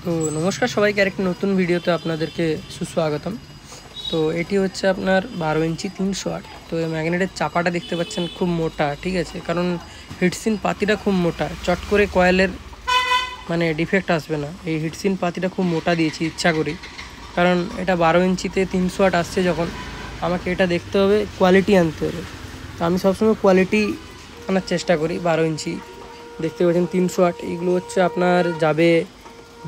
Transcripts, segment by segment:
তো নমস্কার সবাইকে আরেকটি নতুন ভিডিওতে আপনাদেরকে সুস্বাগতম। তো এটি হচ্ছে আপনার 12 ইঞ্চি 308। তো এই ম্যাগনেটের চাপাটা দেখতে পাচ্ছেন খুব মোটা, ঠিক আছে, কারণ হিটসিন পাতিটা খুব মোটা, চট করে কয়েলের মানে ডিফেক্ট আসবে না। এই হিটসিন পাতিটা খুব মোটা দিয়েছি ইচ্ছা করি, কারণ এটা 12 ইঞ্চিতে 308 আসছে যখন আমাকে এটা দেখতে হবে, কোয়ালিটি আনতে হবে। তো আমি সবসময় কোয়ালিটি আনার চেষ্টা করি। 12 ইঞ্চি দেখতে পাচ্ছেন 308, এইগুলো হচ্ছে আপনার যাবে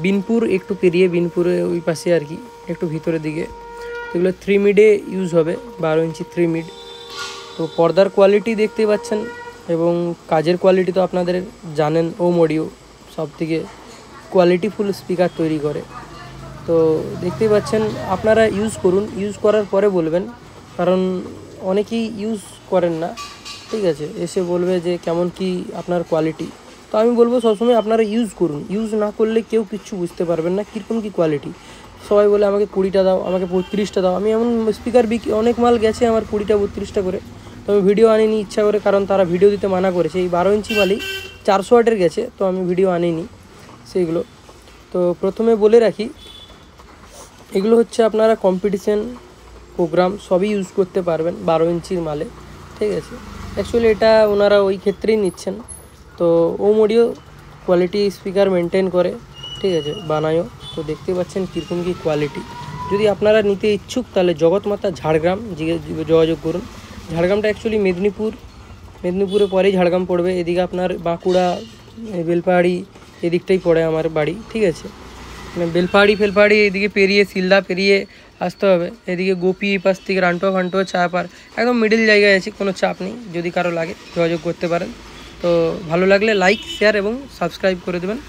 বিনপুর, একটু পেরিয়ে বিনপুরে ওই পাশে আর কি, একটু ভিতরের দিকে। এগুলো 3 মিডে ইউজ হবে, 12 ইঞ্চি 3 মিড। তো পর্দার কোয়ালিটি দেখতেই পাচ্ছেন এবং কাজের কোয়ালিটি তো আপনাদের জানেন। ওম অডিও সব থেকে কোয়ালিটিফুল স্পিকার তৈরি করে। তো দেখতেই পাচ্ছেন, আপনারা ইউজ করুন, ইউজ করার পরে বলবেন, কারণ অনেকেই ইউজ করেন না, ঠিক আছে, এসে বলবে যে কেমন কি আপনার কোয়ালিটি। তো আমি বলবো সবসময় আপনারা ইউজ করুন, ইউজ না করলে কেউ কিচ্ছু বুঝতে পারবেন না কীরকম কী কোয়ালিটি। সবাই বলে আমাকে 20টা দাও, আমাকে 35টা দাও। আমি এমন স্পিকার অনেক মাল গেছে আমার 20টা 32টা করে, তো আমি ভিডিও আনিনি ইচ্ছা করে, কারণ তারা ভিডিও দিতে মানা করেছে। এই 12 ইঞ্চি মালই 400 ওয়াটের গেছে, তো আমি ভিডিও আনিনি সেইগুলো। তো প্রথমে বলে রাখি, এগুলো হচ্ছে আপনারা কম্পিটিশন প্রোগ্রাম সবই ইউজ করতে পারবেন 12 ইঞ্চির মালে, ঠিক আছে। অ্যাকচুয়ালি এটা ওনারা ওই ক্ষেত্রেই নিচ্ছেন। তো ওম অডিও কোয়ালিটি স্পিকার মেনটেন করে, ঠিক আছে, বানায়ও। তো দেখতে পাচ্ছেন কীরকম কী কোয়ালিটি। যদি আপনারা নিতে ইচ্ছুক তাহলে জগৎমাতা ঝাড়গ্রাম যোগাযোগ করুন। ঝাড়গ্রামটা অ্যাকচুয়ালি মেদিনীপুরে পরেই ঝাড়গ্রাম পড়বে। এদিকে আপনার বাঁকুড়া, বেলপাহাড়ি এদিকটাই পড়ে আমার বাড়ি, ঠিক আছে। মানে বেলপাহাড়ি এদিকে পেরিয়ে শিলদা পেরিয়ে আসতে হবে। এদিকে গোপী এই পাশ থেকে রান্টুয়া চাপার একদম মিডিল জায়গায় আছে, কোনো চাপ নেই। যদি কারো লাগে যোগাযোগ করতে পারেন। তো ভালো লাগলে লাইক, শেয়ার এবং সাবস্ক্রাইব করে দেবেন।